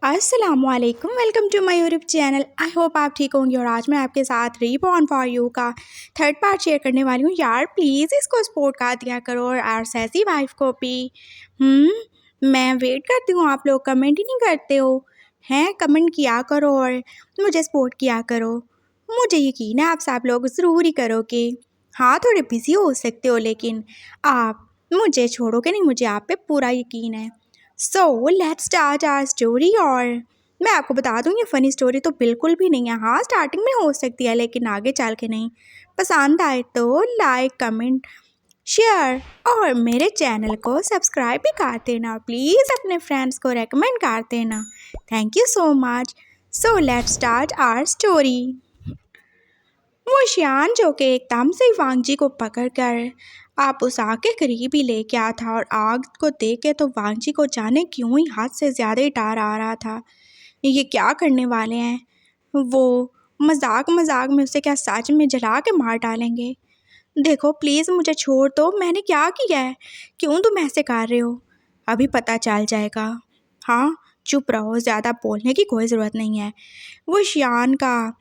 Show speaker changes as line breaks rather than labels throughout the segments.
अस्सलामुअलैकुम, welcome to my YouTube channel. I hope आप ठीक होंगे। और आज मैं आपके साथ रीबॉर्न फॉर यू का थर्ड पार्ट शेयर करने वाली हूँ। यार प्लीज़ इसको सपोर्ट कर दिया करो और सैसी वाइफ को भी। मैं वेट करती हूँ, आप लोग कमेंट ही नहीं करते हो। हैं, कमेंट किया करो और मुझे सपोर्ट किया करो। मुझे यकीन है आप सब लोग ज़रूर ही करोगे। हाँ, थोड़े बिजी हो सकते हो लेकिन आप मुझे छोड़ोगे नहीं, मुझे आप पे पूरा यकीन है। So let's start our story. और मैं आपको बता दूँ, ये फ़नी स्टोरी तो बिल्कुल भी नहीं है। हाँ, स्टार्टिंग में हो सकती है लेकिन आगे चल के नहीं। पसंद आए तो लाइक, कमेंट, शेयर और मेरे चैनल को सब्सक्राइब भी कर देना। प्लीज़ अपने फ्रेंड्स को रेकमेंड कर देना। Thank you so much. So let's start our story. वो शियान जो कि एकदम से वांगजी को पकड़कर आप उस आग के करीब ही ले गया था और आग को देख के तो वांगजी को जाने क्यों ही हद से ज़्यादा ही डर आ रहा था। ये क्या करने वाले हैं? वो मजाक मजाक में उसे क्या सच में जला के मार डालेंगे? देखो प्लीज़ मुझे छोड़ दो, मैंने क्या किया है? क्यों तुम ऐसे कर रहे हो? अभी पता चल जाएगा। हाँ, चुप रहो, ज़्यादा बोलने की कोई ज़रूरत नहीं है। वो शियान का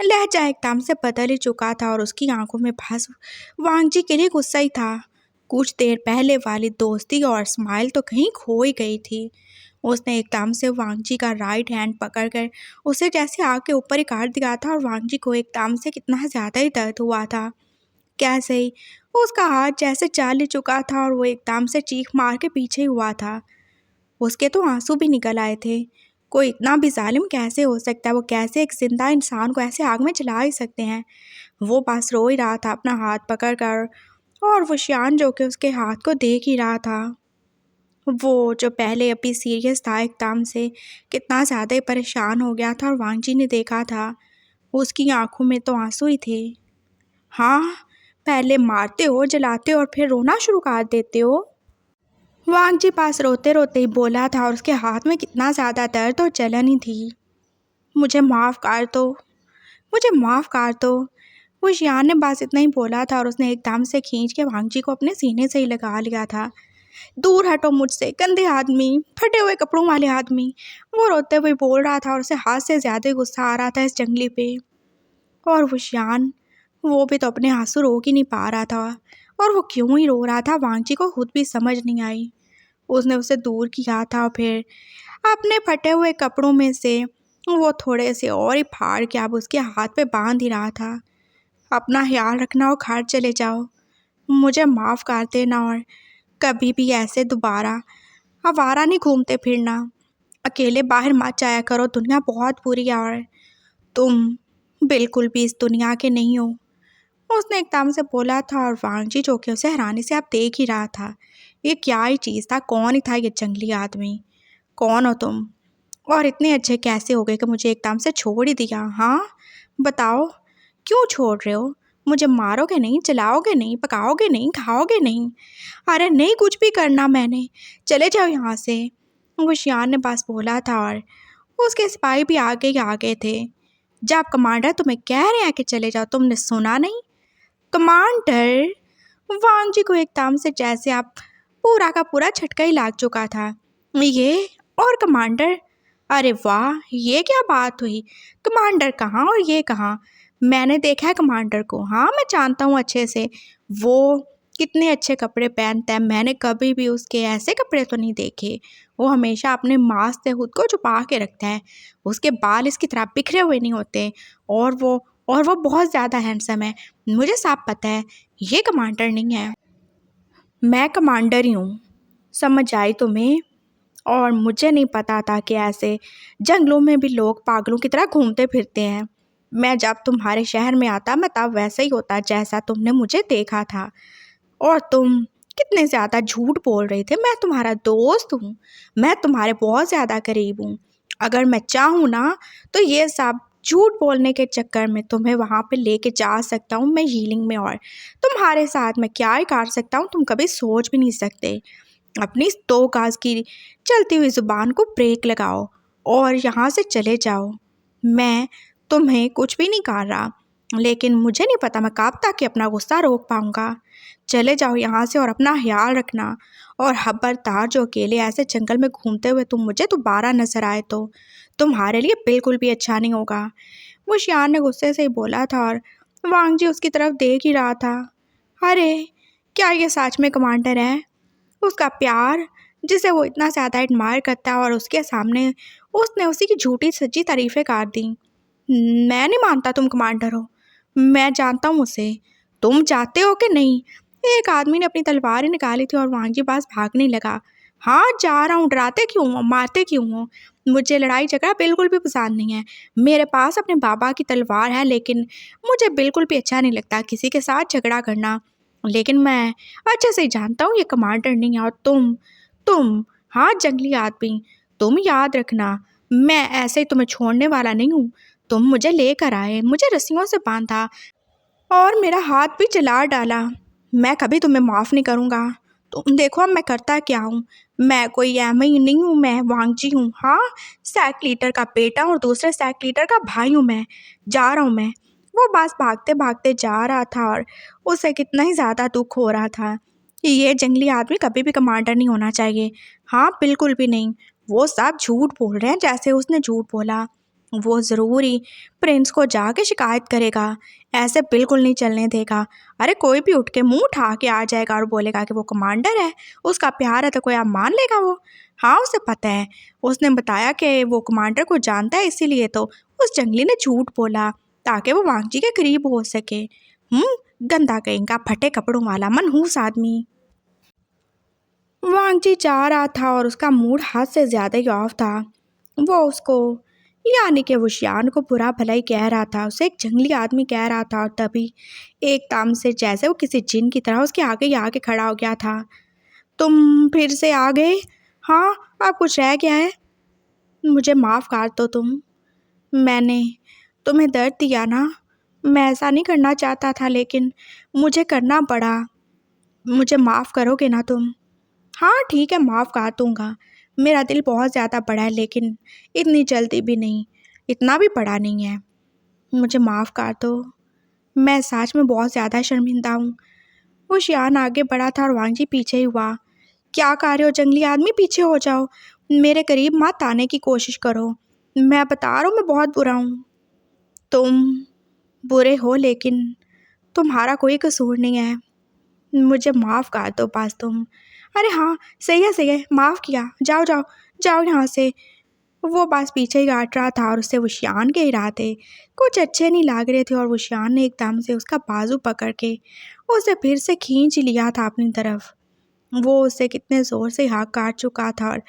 लहजा एकदम से बदल ही चुका था और उसकी आंखों में बस वांगजी के लिए गुस्सा ही था। कुछ देर पहले वाली दोस्ती और स्माइल तो कहीं खो ही गई थी। उसने एकदम से वांगजी का राइट हैंड पकड़कर उसे जैसे आग के ऊपर ही काट दिया था और वांगजी को एकदम से कितना ज़्यादा ही दर्द हुआ था। कैसे ही उसका हाथ जैसे चल ही चुका था और वो एकदम से चीख मार के पीछे हुआ था। उसके तो आंसू भी निकल आए थे। कोई इतना भी जालिम कैसे हो सकता है? वो कैसे एक जिंदा इंसान को ऐसे आग में जला ही सकते हैं? वो बस रो ही रहा था अपना हाथ पकड़ कर। और वो शियान जो कि उसके हाथ को देख ही रहा था, वो जो पहले अभी सीरियस था एकदम से कितना ज़्यादा ही परेशान हो गया था। और वांगजी ने देखा था उसकी आंखों में तो आंसू ही थे। हाँ, पहले मारते हो, जलाते हो और फिर रोना शुरू कर देते हो। वांगजी पास रोते रोते ही बोला था और उसके हाथ में कितना ज़्यादा दर्द और जलन ही थी। मुझे माफ़ कर दो, मुझे माफ़ कर दो। वो शियान ने बस इतना ही बोला था और उसने एकदम से खींच के वांगजी को अपने सीने से ही लगा लिया था। दूर हटो मुझसे, गंदे आदमी, फटे हुए कपड़ों वाले आदमी। वो रोते हुए बोल रहा था और उसे हाथ से ज़्यादा गुस्सा आ रहा था इस जंगली पे। और वो शियान, वो भी तो अपने आंसू रोक ही नहीं पा रहा था। और वो क्यों ही रो रहा था वांगजी को खुद भी समझ नहीं आई। उसने उसे दूर किया था और फिर अपने फटे हुए कपड़ों में से वो थोड़े से और ही फाड़ के अब उसके हाथ पे बांध ही रहा था। अपना ख्याल रखना और घर चले जाओ, मुझे माफ़ कर देना और कभी भी ऐसे दोबारा आवारा नहीं घूमते फिरना। अकेले बाहर मत जाया करो, दुनिया बहुत बुरी है और तुम बिल्कुल भी इस दुनिया के नहीं हो। उसने एकदम से बोला था और वांगजी जो कि उसे हैरानी से आप देख ही रहा था। ये क्या ही चीज़ था? कौन ही था ये जंगली आदमी? कौन हो तुम? और इतने अच्छे कैसे हो गए कि मुझे एकदम से छोड़ ही दिया? हाँ, बताओ, क्यों छोड़ रहे हो? मुझे मारोगे नहीं, जलाओगे नहीं, पकाओगे नहीं, खाओगे नहीं? अरे नहीं, कुछ भी करना मैंने, चले जाओ यहाँ से। वो शियान ने बस बोला था और उसके सिपाही भी आगे ही आगे थे। जब कमांडर तुम्हें कह रहे हैं कि चले जाओ, तुमने सुना नहीं? कमांडर? वांगजी को एकदम से जैसे आप पूरा का पूरा झटका ही लग चुका था। ये और कमांडर? अरे वाह, ये क्या बात हुई? कमांडर कहाँ और ये कहाँ? मैंने देखा है कमांडर को, हाँ मैं जानता हूँ अच्छे से। वो कितने अच्छे कपड़े पहनता है, मैंने कभी भी उसके ऐसे कपड़े तो नहीं देखे। वो हमेशा अपने मास्क से खुद को छुपा के रखता है। उसके बाल इसकी तरह बिखरे हुए नहीं होते। और वो बहुत ज़्यादा हैंडसम है। मुझे सब पता है, ये कमांडर नहीं है, मैं कमांडर ही हूँ। समझ आई तुम्हें? और मुझे नहीं पता था कि ऐसे जंगलों में भी लोग पागलों की तरह घूमते फिरते हैं। मैं जब तुम्हारे शहर में आता मैं तब वैसा ही होता जैसा तुमने मुझे देखा था। और तुम कितने ज़्यादा झूठ बोल रहे थे। मैं तुम्हारा दोस्त हूँ, मैं तुम्हारे बहुत ज़्यादा करीब हूँ। अगर मैं चाहूँ ना तो ये सब झूठ बोलने के चक्कर में तुम्हें वहाँ पे लेके जा सकता हूँ मैं हीलिंग में। और तुम्हारे साथ मैं क्या ही कर सकता हूँ तुम कभी सोच भी नहीं सकते। अपनी इस दो गाज की चलती हुई ज़ुबान को ब्रेक लगाओ और यहाँ से चले जाओ। मैं तुम्हें कुछ भी नहीं कर रहा, लेकिन मुझे नहीं पता मैं कब तक कि अपना गुस्सा रोक पाऊँगा। चले जाओ यहाँ से और अपना ख्याल रखना। और खबरदार जो अकेले ऐसे जंगल में घूमते हुए तुम मुझे दोबारा नजर आए तो तुम्हारे लिए बिल्कुल भी अच्छा नहीं होगा। वो शियान ने गुस्से से ही बोला था और वांग जी उसकी तरफ देख ही रहा था। अरे क्या ये सच में कमांडर है? उसका प्यार जिसे वो इतना ज़्यादा एडमायर करता है और उसके सामने उसने उसी की झूठी सच्ची तारीफ़ें कर दी। मैं नहीं मानता तुम कमांडर हो, मैं जानता हूँ उसे। तुम जाते हो कि नहीं? एक आदमी ने अपनी तलवार ही निकाली थी और वांग जी पास भागने लगा। हाँ जा रहा हूँ, डराते क्यों हो, मारते क्यों हो? मुझे लड़ाई झगड़ा बिल्कुल भी पसंद नहीं है। मेरे पास अपने बाबा की तलवार है, लेकिन मुझे बिल्कुल भी अच्छा नहीं लगता किसी के साथ झगड़ा करना। लेकिन मैं अच्छे से जानता हूँ ये कमांडर नहीं है। और तुम हाँ जंगली आदमी, तुम याद रखना, मैं ऐसे ही तुम्हें छोड़ने वाला नहीं हूँ। तुम मुझे लेकर आए, मुझे रस्सियों से बांधा और मेरा हाथ भी जला डाला। मैं कभी तुम्हें माफ़ नहीं करूँगा। तुम देखो अब मैं करता क्या हूँ। मैं कोई एम ही नहीं हूँ, मैं वांगजी हूँ। हाँ, सैक लीटर का बेटा और दूसरे सैक लीटर का भाई हूँ मैं। जा रहा हूँ मैं। वो बस भागते भागते जा रहा था और उसे कितना ही ज़्यादा दुख हो रहा था कि ये जंगली आदमी कभी भी कमांडर नहीं होना चाहिए। हाँ बिल्कुल भी नहीं। वो सब झूठ बोल रहे हैं जैसे उसने झूठ बोला। वो ज़रूर ही प्रिंस को जाके शिकायत करेगा, ऐसे बिल्कुल नहीं चलने देगा। अरे कोई भी उठ के मुंह उठा के आ जाएगा और बोलेगा कि वो कमांडर है, उसका प्यार है, तो कोई आप मान लेगा वो? हाँ उसे पता है, उसने बताया कि वो कमांडर को जानता है, इसीलिए तो उस जंगली ने झूठ बोला ताकि वो वांगजी के करीब हो सके। गंदा कहीं का फटे कपड़ों वाला मनहूस आदमी। वांगजी जा रहा था और उसका मूड हद से ज़्यादा ही ऑफ था। वो उसको यानी कि वो शियान को बुरा भला ही कह रहा था, उसे एक जंगली आदमी कह रहा था। और तभी एकदम से जैसे वो किसी जिन की तरह उसके आगे ही आके खड़ा हो गया था। तुम फिर से आ गए? हाँ, अब कुछ रह गया है? मुझे माफ़ कर दो तुम। मैंने तुम्हें दर्द दिया ना। मैं ऐसा नहीं करना चाहता था, लेकिन मुझे करना पड़ा। मुझे माफ़ करोगे ना तुम? हाँ ठीक है, माफ़ कर दूँगा। मेरा दिल बहुत ज़्यादा बड़ा है, लेकिन इतनी जल्दी भी नहीं, इतना भी बड़ा नहीं है। मुझे माफ़ कर दो। मैं सच में बहुत ज़्यादा शर्मिंदा हूँ। वो शियान आगे बढ़ा था और वांगजी पीछे ही हुआ। क्या कर रहे हो जंगली आदमी? पीछे हो जाओ, मेरे करीब मत आने की कोशिश करो। मैं बता रहा हूँ मैं बहुत बुरा हूँ। तुम बुरे हो, लेकिन तुम्हारा कोई कसूर नहीं है। मुझे माफ़ कर दो बस तुम। अरे हाँ सही है, माफ़ किया। जाओ जाओ जाओ यहाँ से। वो बस पीछे ही हट रहा था और उससे वो शियान के इरादे कुछ अच्छे नहीं लग रहे थे। और वो शियान ने एकदम से उसका बाजू पकड़ के उसे फिर से खींच लिया था अपनी तरफ। वो उसे कितने ज़ोर से हाथ काट चुका था और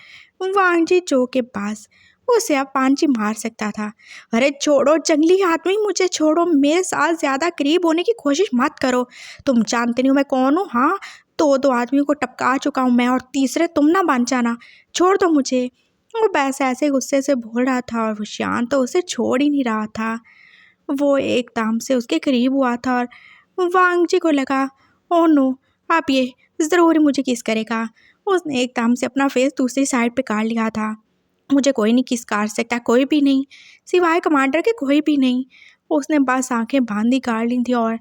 वांगजी चो के पास उसे अब पांची मार सकता था। अरे छोड़ो जंगली आदमी, मुझे छोड़ो, मेरे साथ ज़्यादा करीब होने की कोशिश मत करो। तुम जानते नहीं हो मैं कौन हूँ। हाँ, दो आदमियों को टपका चुका हूँ मैं, और तीसरे तुम ना बन जाना। छोड़ दो मुझे। वो बस ऐसे गुस्से से बोल रहा था और वो शियान तो उसे छोड़ ही नहीं रहा था। वो एकदम से उसके करीब हुआ था और वांगजी को लगा, ओ नो, अब ये ज़रूर ही मुझे किस करेगा। उसने एकदम से अपना फेस दूसरी साइड पे कर लिया था। मुझे कोई नहीं किस कर सकता, कोई भी नहीं, सिवाय कमांडर के कोई भी नहीं। उसने बस आंखें बांधी कर ली थी और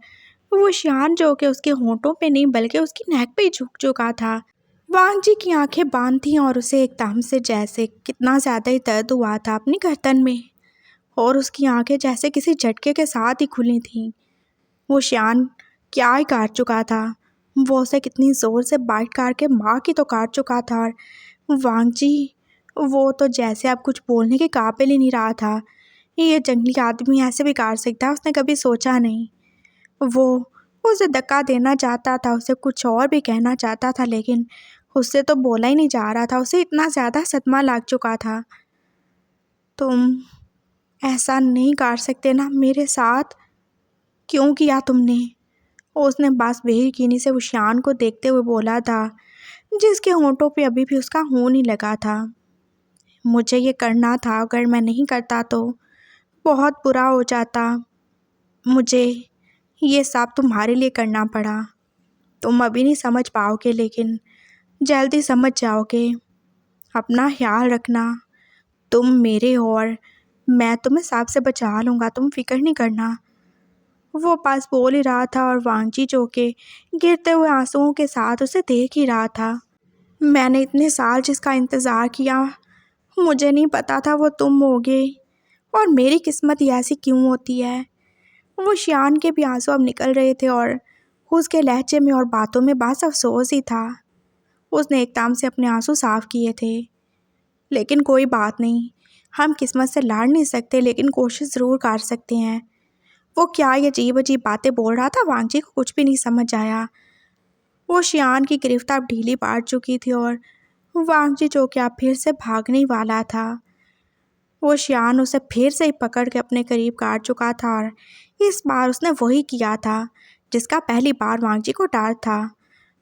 वो शियान जो कि उसके होंठों पे नहीं बल्कि उसकी नेक पे ही झुक चुका था। वांगजी की आंखें बंद थीं और उसे एकदम से जैसे कितना ज़्यादा ही दर्द हुआ था अपनी गर्दन में, और उसकी आंखें जैसे किसी झटके के साथ ही खुली थीं। वो शियान क्या ही काट चुका था। वो उसे कितनी ज़ोर से बाइट काट के माँ की तो काट चुका था। और वांगजी, वो तो जैसे अब कुछ बोलने के काबिल ही नहीं रहा था। ये जंगली आदमी ऐसे भी काट सकता है, उसने कभी सोचा नहीं। वो उसे धक्का देना चाहता था, उसे कुछ और भी कहना चाहता था, लेकिन उससे तो बोला ही नहीं जा रहा था। उसे इतना ज़्यादा सदमा लग चुका था। तुम ऐसा नहीं कर सकते ना मेरे साथ, क्यों किया तुमने? उसने बस बेयकीनी से वो शियान को देखते हुए बोला था, जिसके होंठों पे अभी भी उसका खून ही लगा था। मुझे ये करना था, अगर मैं नहीं करता तो बहुत बुरा हो जाता। मुझे ये सब तुम्हारे लिए करना पड़ा। तुम अभी नहीं समझ पाओगे, लेकिन जल्दी समझ जाओगे। अपना ख्याल रखना। तुम मेरे हो और मैं तुम्हें सांप से बचा लूँगा, तुम फिक्र नहीं करना। वो पास बोल ही रहा था और वांगजी के गिरते हुए आंसुओं के साथ उसे देख ही रहा था। मैंने इतने साल जिसका इंतज़ार किया, मुझे नहीं पता था वो तुम होगे, और मेरी किस्मत ही ऐसी क्यों होती है। वो शियान के भी आंसू अब निकल रहे थे और उसके लहजे में और बातों में बस अफसोस ही था। उसने एकदम से अपने आंसू साफ किए थे। लेकिन कोई बात नहीं, हम किस्मत से लड़ नहीं सकते लेकिन कोशिश ज़रूर कर सकते हैं। वो क्या ये अजीब अजीब बातें बोल रहा था, वांगजी को कुछ भी नहीं समझ आया। वो शियान की गिरफ्त अब ढीली पड़ चुकी थी और वांगजी के अब फिर से भागने वाला था। वो शियान उसे फिर से ही पकड़ के अपने करीब काट चुका था और इस बार उसने वही किया था जिसका पहली बार वांगजी को डर था।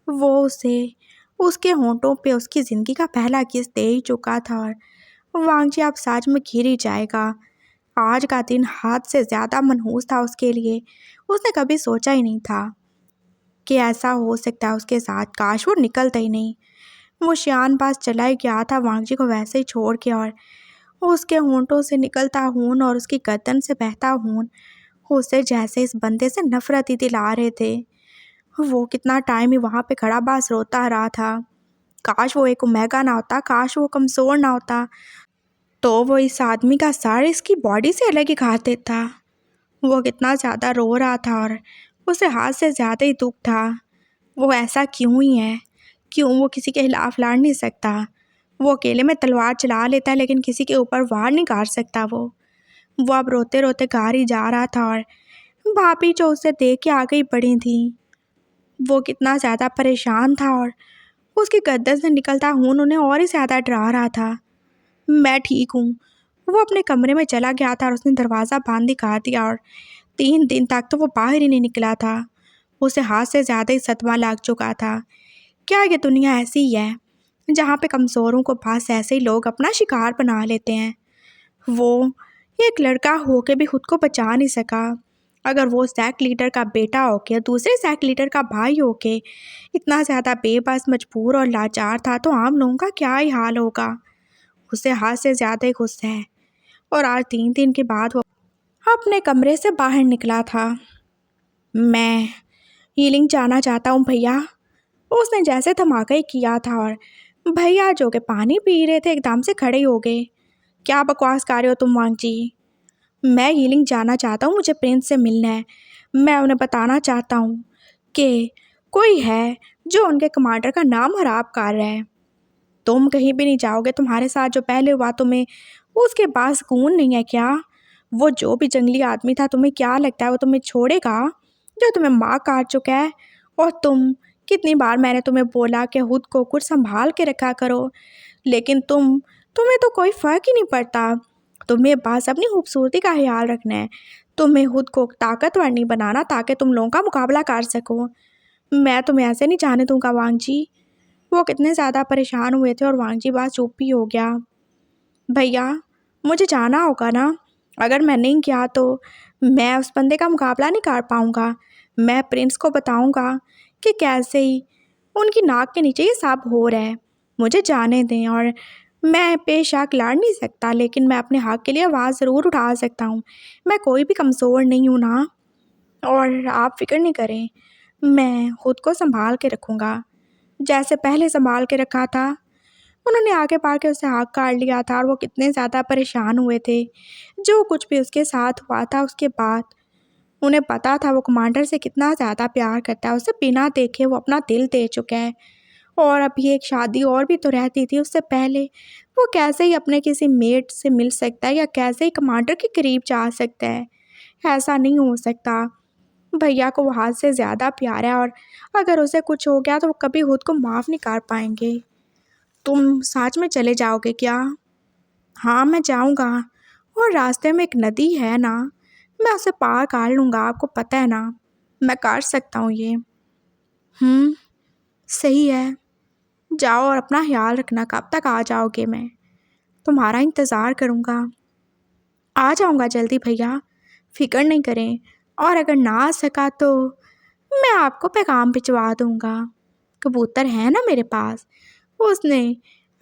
वो उसे उसके होंठों पे उसकी ज़िंदगी का पहला किस दे ही चुका था और वांगजी अब सच में घिर ही जाएगा। आज का दिन हाथ से ज़्यादा मनहूस था उसके लिए। उसने कभी सोचा ही नहीं था कि ऐसा हो सकता है उसके साथ। काश वो निकलता ही नहीं। वो शियान पास चला ही गया था वांगजी को वैसे ही छोड़ के, और उसके होंठों से निकलता खून और उसकी गर्दन से बहता खून उसे जैसे इस बंदे से नफरत ही दिला रहे थे। वो कितना टाइम ही वहाँ पे खड़ा बस रोता रहा था। काश वो एक ओमेगा ना होता, काश वो कमज़ोर ना होता, तो वो इस आदमी का सर इसकी बॉडी से अलग ही काट देता। वो कितना ज़्यादा रो रहा था और उसे हाथ से ज़्यादा ही दुख था। वो ऐसा क्यों ही है, क्यों वो किसी के खिलाफ लड़ नहीं सकता। वो अकेले में तलवार चला लेता है लेकिन किसी के ऊपर वार नहीं कर सकता। वो अब रोते रोते घर ही जा रहा था और भाभी जो उसे देख के आगे ही पड़ी थी। वो कितना ज़्यादा परेशान था और उसकी गर्दन से निकलता खून उन्हें और ही ज़्यादा डरा रहा था। मैं ठीक हूँ। वो अपने कमरे में चला गया था और उसने दरवाज़ा बंद ही कर दिया और 3 दिन तक तो वो बाहर ही नहीं निकला था। उसे हाथ से ज़्यादा ही सदमा लग चुका था। क्या ये दुनिया ऐसी ही है जहाँ पे कमज़ोरों को बस ऐसे ही लोग अपना शिकार बना लेते हैं। वो एक लड़का होके भी खुद को बचा नहीं सका। अगर वो सैक लीडर का बेटा होके दूसरे सैक लीडर का भाई होके इतना ज़्यादा बेबस, मजबूर और लाचार था तो आम लोगों का क्या ही हाल होगा। उसे हाथ से ज़्यादा ही गुस्सा है। और आज 3 दिन के बाद वो अपने कमरे से बाहर निकला था। मैं हीलिंग जाना चाहता हूँ भैया। उसने जैसे धमाका ही किया था और भैया जो के पानी पी रहे थे एकदम से खड़े हो गए। क्या बकवास कर रहे हो तुम वांगजी? मैं हीलिंग जाना चाहता हूँ, मुझे प्रिंस से मिलना है। मैं उन्हें बताना चाहता हूँ कि कोई है जो उनके कमांडर का नाम खराब कर रहा है। तुम कहीं भी नहीं जाओगे। तुम्हारे साथ जो पहले हुआ तुम्हें उसके पास खून नहीं है क्या? वो जो भी जंगली आदमी था, तुम्हें क्या लगता है वो तुम्हें छोड़ेगा जो तुम्हें मार काट चुका है? और कितनी बार मैंने तुम्हें बोला कि खुद को कुछ संभाल के रखा करो, लेकिन तुम्हें तो कोई फ़र्क ही नहीं पड़ता। तुम्हें बस अपनी खूबसूरती का ख्याल रखना है। तुम्हें खुद को ताकतवर नहीं बनाना ताकि तुम लोगों का मुकाबला कर सको। मैं तुम्हें ऐसे नहीं जाने दूंगा वांगजी। वो कितने ज़्यादा परेशान हुए थे और वांगजी बस चुप ही हो गया। भैया मुझे जाना होगा ना, अगर मैं नहीं गया तो मैं उस बंदे का मुकाबला नहीं कर पाऊँगा। मैं प्रिंस को बताऊँगा कि कैसे ही उनकी नाक के नीचे ये सब हो रहा है। मुझे जाने दें। और मैं बेशक लड़ नहीं सकता लेकिन मैं अपने हक़ के लिए आवाज़ ज़रूर उठा सकता हूँ। मैं कोई भी कमज़ोर नहीं हूँ ना। और आप फ़िक्र नहीं करें, मैं खुद को संभाल के रखूँगा जैसे पहले संभाल के रखा था। उन्होंने आगे बढ़ के उससे हाथ काट लिया था और वो कितने ज़्यादा परेशान हुए थे। जो कुछ भी उसके साथ हुआ था उसके बाद उन्हें पता था वो कमांडर से कितना ज़्यादा प्यार करता है। उसे बिना देखे वो अपना दिल दे चुका है। और अभी एक शादी और भी तो रहती थी उससे पहले। वो कैसे ही अपने किसी मेट से मिल सकता है या कैसे ही कमांडर के करीब जा सकता है? ऐसा नहीं हो सकता। भैया को वो हाथ से ज़्यादा प्यार है और अगर उसे कुछ हो गया तो वो कभी खुद को माफ़ नहीं कर पाएंगे। तुम सच में चले जाओगे क्या? हाँ मैं जाऊँगा। और रास्ते में एक नदी है ना, मैं उसे पार कर लूँगा। आपको पता है ना मैं कर सकता हूँ ये। सही है। जाओ और अपना ख्याल रखना। कब तक आ जाओगे? मैं तुम्हारा इंतज़ार करूँगा। आ जाऊँगा जल्दी भैया, फ़िक्र नहीं करें। और अगर ना आ सका तो मैं आपको पैगाम भिजवा दूँगा। कबूतर है ना मेरे पास। उसने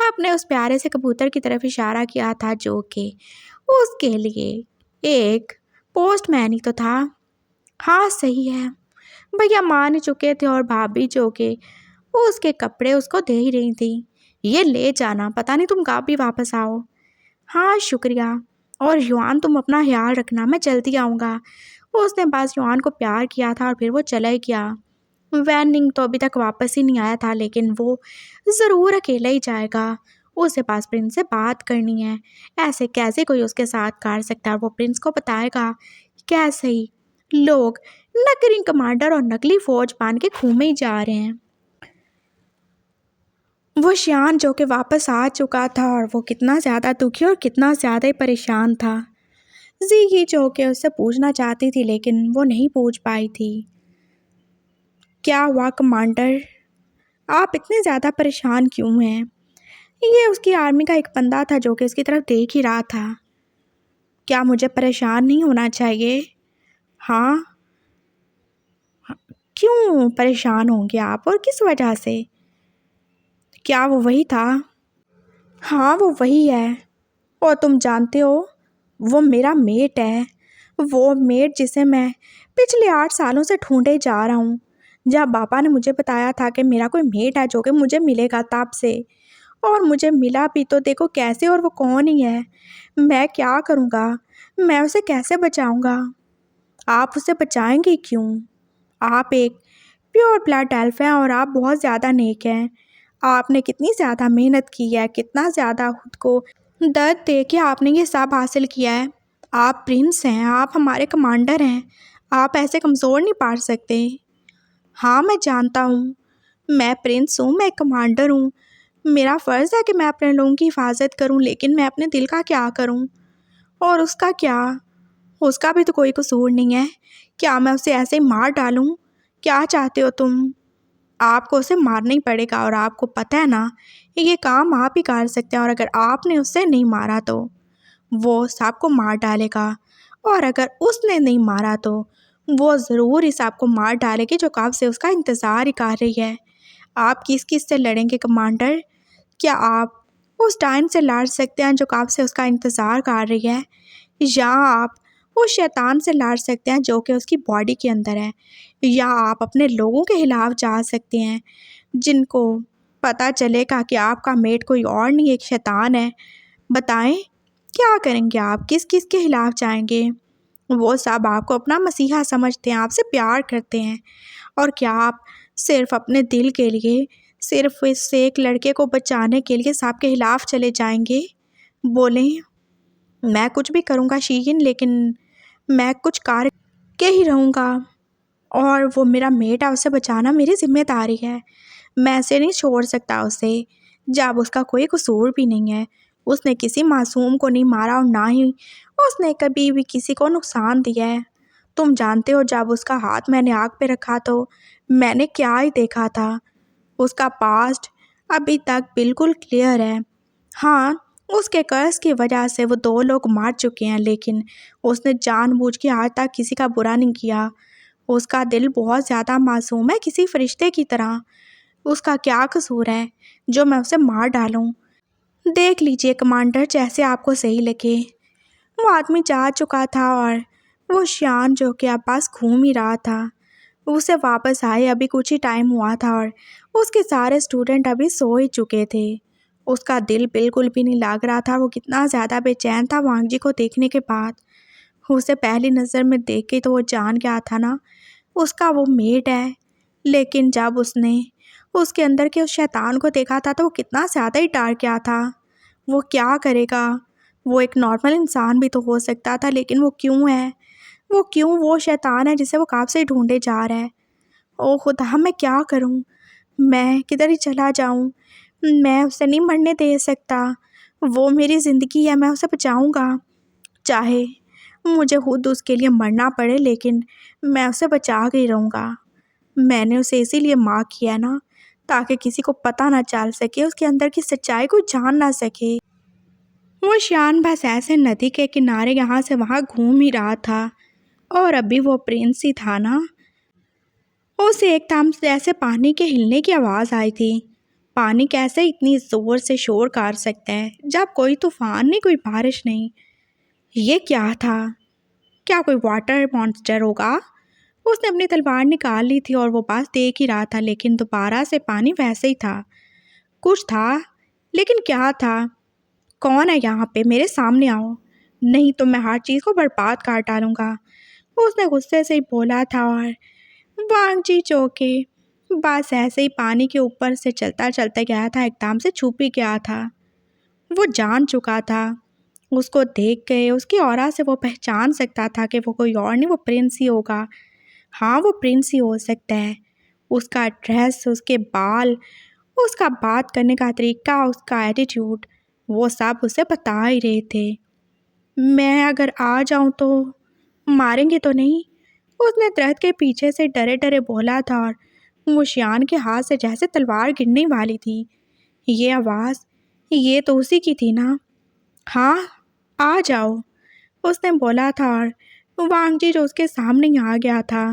अपने उस प्यारे से कबूतर की तरफ इशारा किया था जो कि उसके लिए एक पोस्टमैन ही तो था। हाँ सही है। भैया मान चुके थे और भाभी जो के वो उसके कपड़े उसको दे ही रही थी। ये ले जाना, पता नहीं तुम कब भी वापस आओ। हाँ शुक्रिया। और युआन तुम अपना ख्याल रखना, मैं जल्दी आऊँगा। उसने बस युआन को प्यार किया था और फिर वो चला ही गया। वैनिंग तो अभी तक वापस ही नहीं आया था, लेकिन वो ज़रूर अकेला ही जाएगा। उसे पास प्रिंस से बात करनी है। ऐसे कैसे कोई उसके साथ कर सकता है, वो प्रिंस को बताएगा। कैसे ही लोग नकली कमांडर और नकली फौज बांध के घूमे ही जा रहे हैं। वो शियान जो कि वापस आ चुका था और वो कितना ज़्यादा दुखी और कितना ज़्यादा ही परेशान था। जी जो कि उससे पूछना चाहती थी लेकिन वो नहीं पूछ पाई थी। क्या हुआ कमांडर, आप इतने ज़्यादा परेशान क्यों हैं? ये उसकी आर्मी का एक बंदा था जो कि उसकी तरफ देख ही रहा था। क्या मुझे परेशान नहीं होना चाहिए? हाँ। क्यों परेशान होंगे आप और किस वजह से? क्या वो वही था? हाँ वो वही है। और तुम जानते हो वो मेरा मेट है। वो मेट जिसे मैं पिछले 8 सालों से ढूंढे जा रहा हूँ। जब पापा ने मुझे बताया था कि मेरा कोई मेट है जो कि मुझे मिलेगा तब से, और मुझे मिला भी तो देखो कैसे, और वो कौन ही है। मैं क्या करूँगा, मैं उसे कैसे बचाऊँगा? आप उसे बचाएंगे क्यों? आप एक प्योर ब्लड एल्फ हैं और आप बहुत ज़्यादा नेक हैं। आपने कितनी ज़्यादा मेहनत की है, कितना ज़्यादा खुद को दर्द दे के आपने ये सब हासिल किया है। आप प्रिंस हैं, आप हमारे कमांडर हैं। आप ऐसे कमज़ोर नहीं पड़ सकते। हाँ मैं जानता हूँ, मैं प्रिंस हूँ, मैं कमांडर हूँ। मेरा फ़र्ज़ है कि मैं अपने लोगों की हिफाजत करूँ, लेकिन मैं अपने दिल का क्या करूँ? और उसका क्या? उसका भी तो कोई कसूर नहीं है। क्या मैं उसे ऐसे ही मार डालूँ? क्या चाहते हो तुम? आपको उसे मारना ही पड़ेगा और आपको पता है ना, ये काम आप ही कर सकते हैं, और अगर आपने उसे नहीं मारा तो वो सबको मार डालेगा, और अगर उसने नहीं मारा तो वो ज़रूर इस आपको मार डालेगी जो कब से उसका इंतज़ार ही कर रही है। आप किस किस से लड़ेंगे कमांडर? क्या आप उस टाइम से लड़ सकते हैं जो कब से उसका इंतज़ार कर रही है, या आप उस शैतान से लड़ सकते हैं जो कि उसकी बॉडी के अंदर है, या आप अपने लोगों के खिलाफ जा सकते हैं जिनको पता चलेगा कि आपका मेट कोई और नहीं एक शैतान है। बताएं क्या करेंगे आप, किस किस के खिलाफ जाएंगे? वो सब आपको अपना मसीहा समझते हैं, आपसे प्यार करते हैं, और क्या आप सिर्फ अपने दिल के लिए, सिर्फ इस एक लड़के को बचाने के लिए सबके खिलाफ चले जाएंगे? बोलें। मैं कुछ भी करूँगा शीहिन, लेकिन मैं कुछ कार्य के ही रहूँगा, और वो मेरा मेट है, उसे बचाना मेरी जिम्मेदारी है। मैं ऐसे नहीं छोड़ सकता उसे, जब उसका कोई कसूर भी नहीं है। उसने किसी मासूम को नहीं मारा और ना ही उसने कभी भी किसी को नुकसान दिया है। तुम जानते हो जब उसका हाथ मैंने आग पे रखा तो मैंने क्या ही देखा था। उसका पास्ट अभी तक बिल्कुल क्लियर है। हाँ, उसके कर्ज की वजह से वो 2 लोग मार चुके हैं, लेकिन उसने जानबूझ के आज तक किसी का बुरा नहीं किया। उसका दिल बहुत ज़्यादा मासूम है, किसी फरिश्ते की तरह। उसका क्या कसूर है जो मैं उसे मार डालूं? देख लीजिए कमांडर, जैसे आपको सही लगे। वो आदमी जा चुका था और वो शियान जो कि अब पास घूम ही रहा था। उसे वापस आए अभी कुछ ही टाइम हुआ था और उसके सारे स्टूडेंट अभी सो ही चुके थे। उसका दिल बिल्कुल भी नहीं लग रहा था। वो कितना ज़्यादा बेचैन था वांग जी को देखने के बाद। उसे पहली नज़र में देख के तो वो जान गया था ना, उसका वो मेट है। लेकिन जब उसने उसके अंदर के उस शैतान को देखा था तो वो कितना ज़्यादा ही डर गया था। वो क्या करेगा? वो एक नॉर्मल इंसान भी तो हो सकता था, लेकिन वो क्यों है? वो क्यों वो शैतान है जिसे वो कब से ढूंढे जा रहा है? ओ खुदा, मैं क्या करूं? मैं किधर ही चला जाऊं? मैं उसे नहीं मरने दे सकता। वो मेरी ज़िंदगी है, मैं उसे बचाऊंगा, चाहे मुझे खुद उसके लिए मरना पड़े, लेकिन मैं उसे बचा के ही रहूँगा। मैंने उसे इसीलिए माँ किया ना, ताकि किसी को पता ना चल सके, उसके अंदर की सच्चाई को जान ना सके। वो शान बस ऐसे नदी के किनारे यहाँ से वहाँ घूम ही रहा था, और अभी वो प्रिंस ही था ना। उसे एकदम से ऐसे पानी के हिलने की आवाज़ आई थी। पानी कैसे इतनी ज़ोर से शोर कर सकता है जब कोई तूफान नहीं, कोई बारिश नहीं? ये क्या था? क्या कोई वाटर मॉन्स्टर होगा? उसने अपनी तलवार निकाल ली थी और वो बस देख ही रहा था, लेकिन दोबारा से पानी वैसे ही था। कुछ था, लेकिन क्या था? कौन है यहाँ पे? मेरे सामने आओ, नहीं तो मैं हर चीज़ को बर्बाद कर डालूंगा। उसने गुस्से से ही बोला था और वांगजी चौके बस ऐसे ही पानी के ऊपर से चलता चलता गया था, एकदम से छुप ही गया था। वो जान चुका था, उसको देख के उसकी ऑरा से वो पहचान सकता था कि वो कोई और नहीं, वो प्रिंस ही होगा। हाँ, वो प्रिंस ही हो सकता है। उसका ड्रेस, उसके बाल, उसका बात करने का तरीका, उसका एटीट्यूड, वो सब उसे बता ही रहे थे। मैं अगर आ जाऊं तो मारेंगे तो नहीं? उसने दरख्त के पीछे से डरे डरे बोला था और मुशियान के हाथ से जैसे तलवार गिरने वाली थी। ये आवाज़, ये तो उसी की थी ना? हाँ, आ जाओ, उसने बोला था और वांगजी जो उसके सामने ही आ गया था।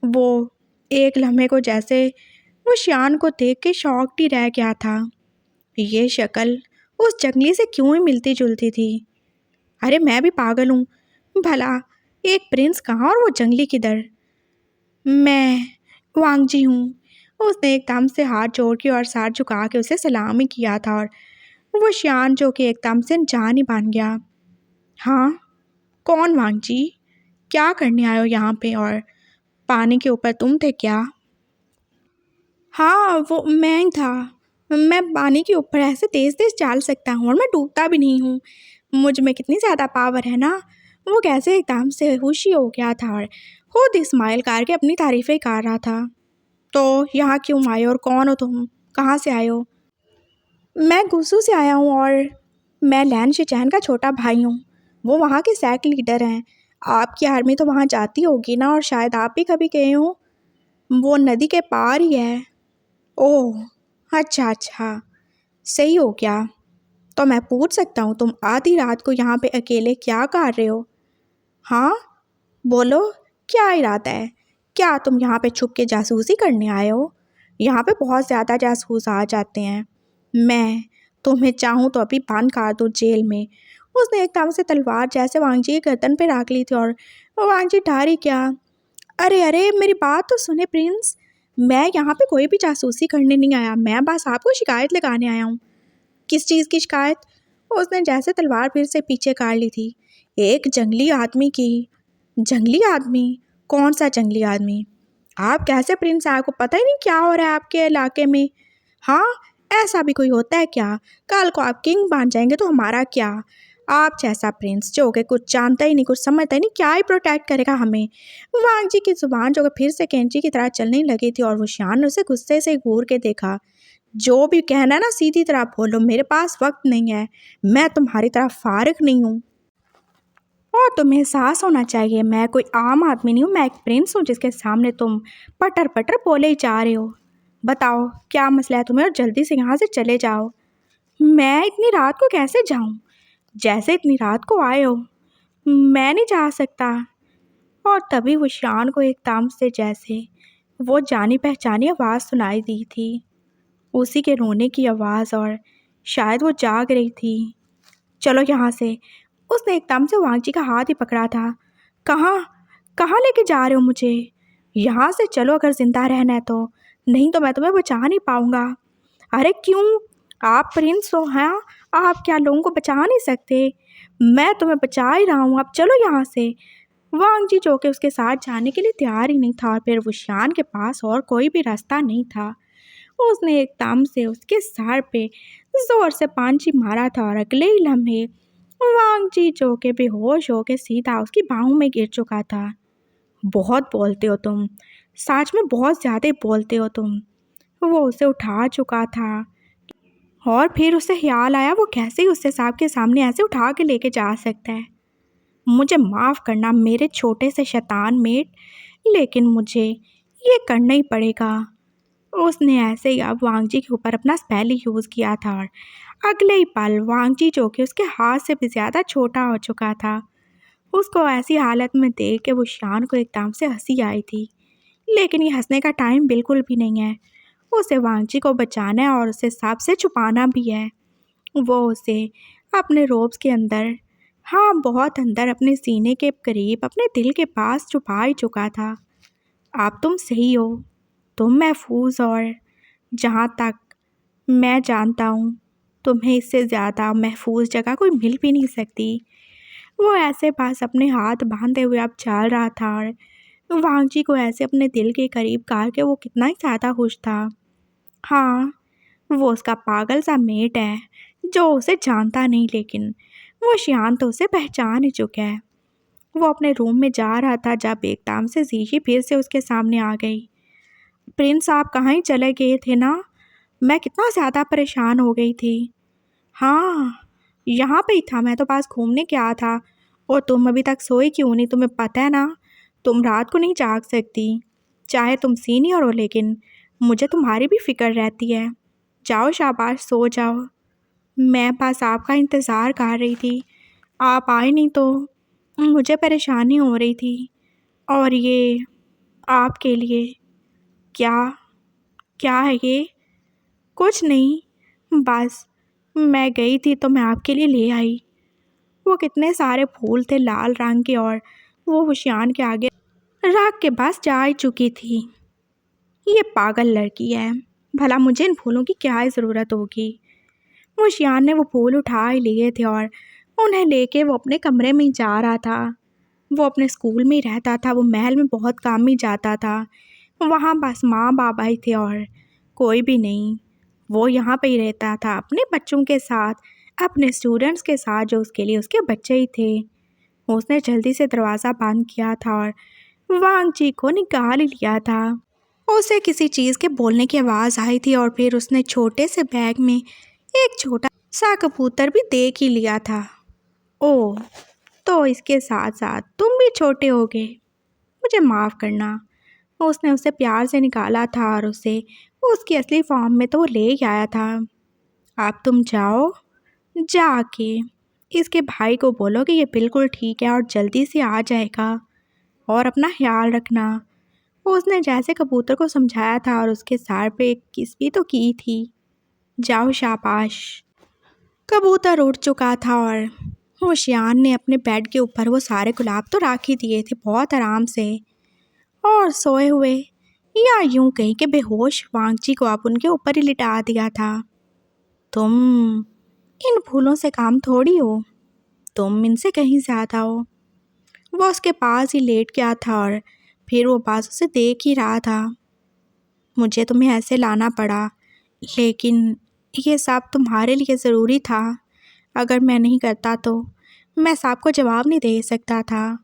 वो एक लम्हे को जैसे वो शियान को देख के शॉक्ड ही रह गया था। ये शक्ल उस जंगली से क्यों ही मिलती जुलती थी? अरे मैं भी पागल हूँ, भला एक प्रिंस कहाँ और वो जंगली किधर? मैं वांगजी हूँ। उसने एकदम से हाथ जोड़ के और सर झुका के उसे सलाम ही किया था और वो शियान जो कि एकदम से जान ही बन गया। हाँ, कौन वांगजी? क्या करने आए हो यहाँ पे? और पानी के ऊपर तुम थे क्या? हाँ, वो मैं ही था। मैं पानी के ऊपर ऐसे तेज़ तेज़ चल सकता हूँ और मैं डूबता भी नहीं हूँ। मुझ में कितनी ज़्यादा पावर है ना। वो कैसे एकदम से खुशी हो गया था और खुद स्माइल करके अपनी तारीफ़ें कर रहा था। तो यहाँ क्यों आए और कौन हो तुम? कहाँ से आए हो? मैं गुसू से आया हूँ और मैं लैन शिचैन का छोटा भाई हूँ। वो वहाँ के सैक लीडर हैं। आपकी आर्मी तो वहाँ जाती होगी ना, और शायद आप भी कभी गए हो। वो नदी के पार ही है। ओह, अच्छा अच्छा, सही हो गया। तो मैं पूछ सकता हूँ तुम आधी रात को यहाँ पे अकेले क्या कर रहे हो? हाँ, बोलो, क्या इरादा है? क्या तुम यहाँ पे छुप के जासूसी करने आए हो? यहाँ पे बहुत ज़्यादा जासूस आ जाते हैं। मैं तुम्हें चाहूँ तो अभी बंद कर दूँ जेल में। उसने एकदम से तलवार जैसे वांगजी की गर्दन पे रख ली थी और वांगजी डर क्या। अरे अरे, मेरी बात तो सुने प्रिंस। मैं यहाँ पे कोई भी जासूसी करने नहीं आया, मैं बस आपको शिकायत लगाने आया हूँ। किस चीज़ की शिकायत? उसने जैसे तलवार फिर से पीछे काट ली थी। एक जंगली आदमी की। जंगली आदमी? कौन सा जंगली आदमी? आप कैसे प्रिंस? आपको पता ही नहीं क्या हो रहा है आपके इलाके में? हाँ, ऐसा भी कोई होता है क्या? कल को आप किंग बन जाएंगे तो हमारा क्या? आप जैसा प्रिंस जो कि कुछ जानता ही नहीं, कुछ समझता ही नहीं, क्या ही प्रोटेक्ट करेगा हमें? वांगजी की जुबान जो कि फिर से कैंची की तरह चलने लगी थी और वो शान ने उसे गुस्से से घूर के देखा। जो भी कहना है ना सीधी तरह बोलो, मेरे पास वक्त नहीं है। मैं तुम्हारी तरह फारिग नहीं हूँ। और तुम्हें एहसास होना चाहिए, मैं कोई आम आदमी नहीं हूँ, मैं एक प्रिंस हूँ जिसके सामने तुम पटर पटर बोले ही जा रहे हो। बताओ क्या मसला है तुम्हें और जल्दी से यहाँ से चले जाओ। मैं इतनी रात को कैसे जाऊँ? जैसे इतनी रात को आए हो, मैं नहीं जा सकता। और तभी वो शान को एकदम से जैसे वो जानी पहचानी आवाज़ सुनाई दी थी, उसी के रोने की आवाज़, और शायद वो जाग रही थी। चलो यहाँ से। उसने एकदम से वांगजी का हाथ ही पकड़ा था। कहाँ? कहाँ लेके जा रहे हो मुझे? यहाँ से चलो अगर ज़िंदा रहना है तो, नहीं तो मैं तुम्हें बचा नहीं पाऊँगा। अरे क्यों? आप प्रिंस हो, हाँ? आप क्या लोगों को बचा नहीं सकते? मैं तुम्हें बचा ही रहा हूँ, अब चलो यहाँ से। वांगजी जो कि उसके साथ जाने के लिए तैयार ही नहीं था, और फिर वुशियान के पास और कोई भी रास्ता नहीं था। उसने एकदम से उसके सर पे जोर से पांची मारा था और अगले ही लम्हे वांगजी जो के बेहोश होके सीधा उसकी बाहों में गिर चुका था। बहुत बोलते हो तुम, सच में बहुत ज़्यादा ही बोलते हो तुम। वो उसे उठा चुका था और फिर उसे ख्याल आया वो कैसे ही उससे सांप के सामने ऐसे उठा के लेके जा सकता है। मुझे माफ़ करना मेरे छोटे से शैतान मेट, लेकिन मुझे ये करना ही पड़ेगा। उसने ऐसे ही अब वांगजी के ऊपर अपना स्पेल यूज़ किया था और अगले ही पल वांगजी जो कि उसके हाथ से भी ज़्यादा छोटा हो चुका था, उसको ऐसी हालत में देख के वो शान को एकदम से हंसी आई थी। लेकिन ये हंसने का टाइम बिल्कुल भी नहीं है। उसे वांगजी को बचाना है और उसे सांप से छुपाना भी है। वो उसे अपने रोब्स के अंदर, हाँ बहुत अंदर, अपने सीने के करीब, अपने दिल के पास छुपा ही चुका था। आप तुम सही हो। तुम महफूज और जहाँ तक मैं जानता हूँ तुम्हें इससे ज़्यादा महफूज जगह कोई मिल भी नहीं सकती। वो ऐसे पास अपने हाथ बांधे हुए अब चल रहा था और वांगजी को ऐसे अपने दिल के करीब करके वो कितना ही ज़्यादा खुश था। हाँ, वो उसका पागल सा मेट है जो उसे जानता नहीं, लेकिन वो शियान तो उसे पहचान ही चुका है। वो अपने रूम में जा रहा था जब एकदम से जीशी फिर से उसके सामने आ गई। प्रिंस, आप कहाँ ही चले गए थे ना? मैं कितना ज़्यादा परेशान हो गई थी। हाँ, यहाँ पे ही था, मैं तो पास घूमने गया था। और तुम अभी तक सोई क्यों नहीं? तुम्हें पता है ना तुम रात को नहीं जाग सकती, चाहे तुम सीनियर हो, लेकिन मुझे तुम्हारी भी फिक्र रहती है। जाओ शाबाश, सो जाओ। मैं बस आपका इंतज़ार कर रही थी, आप आए नहीं तो मुझे परेशानी हो रही थी। और ये आपके लिए। क्या? क्या है ये? कुछ नहीं, बस मैं गई थी तो मैं आपके लिए ले आई। वो कितने सारे फूल थे लाल रंग के, और वो हुशियान के आगे रख के बस जा ही चुकी थी। ये पागल लड़की है, भला मुझे इन फूलों की क्या ज़रूरत होगी। हुशियान ने वो फूल उठा ही लिए थे और उन्हें लेके वो अपने कमरे में ही जा रहा था। वो अपने स्कूल में ही रहता था, वो महल में बहुत कम ही जाता था। वहाँ बस माँ बाबा ही थे और कोई भी नहीं। वो यहाँ पे ही रहता था अपने बच्चों के साथ, अपने स्टूडेंट्स के साथ जो उसके लिए उसके बच्चे ही थे। उसने जल्दी से दरवाज़ा बंद किया था और वांगजी को निकाल ही लिया था। उसे किसी चीज़ के बोलने की आवाज़ आई थी और फिर उसने छोटे से बैग में एक छोटा सा कबूतर भी देख ही लिया था। ओह, तो इसके साथ साथ तुम भी छोटे हो गए, मुझे माफ़ करना। उसने उसे प्यार से निकाला था और उसे उसकी असली फॉर्म में तो वो ले ही आया था। अब तुम जाओ, जाके इसके भाई को बोलो कि ये बिल्कुल ठीक है और जल्दी से आ जाएगा, और अपना ख्याल रखना। उसने जैसे कबूतर को समझाया था और उसके सर पे एक किस भी तो की थी। जाओ शाबाश। कबूतर उड़ चुका था और होशियार ने अपने बेड के ऊपर वो सारे गुलाब तो रख ही दिए थे बहुत आराम से, और सोए हुए या यूं कहीं के बेहोश वांगची को अब उनके ऊपर ही लिटा दिया था। तुम इन फूलों से काम थोड़ी हो, तुम इनसे कहीं ज़्यादा हो। वो उसके पास ही लेट गया था और फिर वो पास उसे देख ही रहा था। मुझे तुम्हें ऐसे लाना पड़ा, लेकिन ये सब तुम्हारे लिए ज़रूरी था। अगर मैं नहीं करता तो मैं साहब को जवाब नहीं दे सकता था।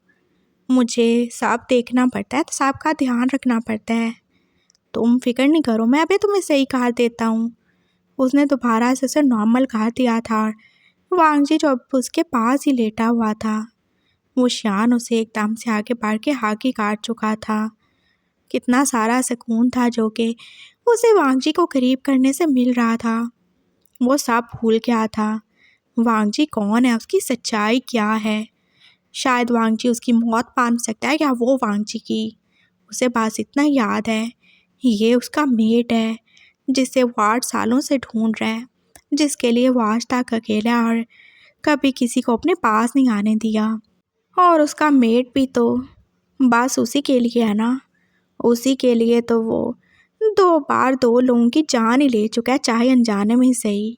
मुझे साहब देखना पड़ता है तो साहब का ध्यान रखना पड़ता है। तुम फिक्र नहीं करो, मैं अभी तुम्हें सही कहा देता हूँ। उसने दोबारा से उसे नॉर्मल कहा दिया था और वांगजी जो अब उसके पास ही लेटा हुआ था, वो शान उसे एकदम से आगे बढ़ के हाकी काट चुका था। कितना सारा सुकून था जो कि उसे वांगजी को करीब करने से मिल रहा था। वो सब भूल गया था वांगजी कौन है, उसकी सच्चाई क्या है। शायद वांगजी उसकी मौत मान सकता है या वो वांगजी की। उसे बस इतना याद है, ये उसका मेट है जिसे वो 8 सालों से ढूंढ रहा है, जिसके लिए वो आज तक अकेला और कभी किसी को अपने पास नहीं आने दिया। और उसका मेट भी तो बस उसी के लिए है ना। उसी के लिए तो वो 2 बार 2 लोगों की जान ही ले चुका है, चाहे अनजाने में ही सही।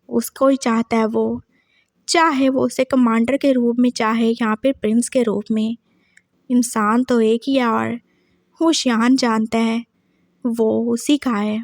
उसको ही चाहता है वो, चाहे वो उसे कमांडर के रूप में चाहे या फिर प्रिंस के रूप में। इंसान तो एक ही है और होशियार जानता है वो उसी का है।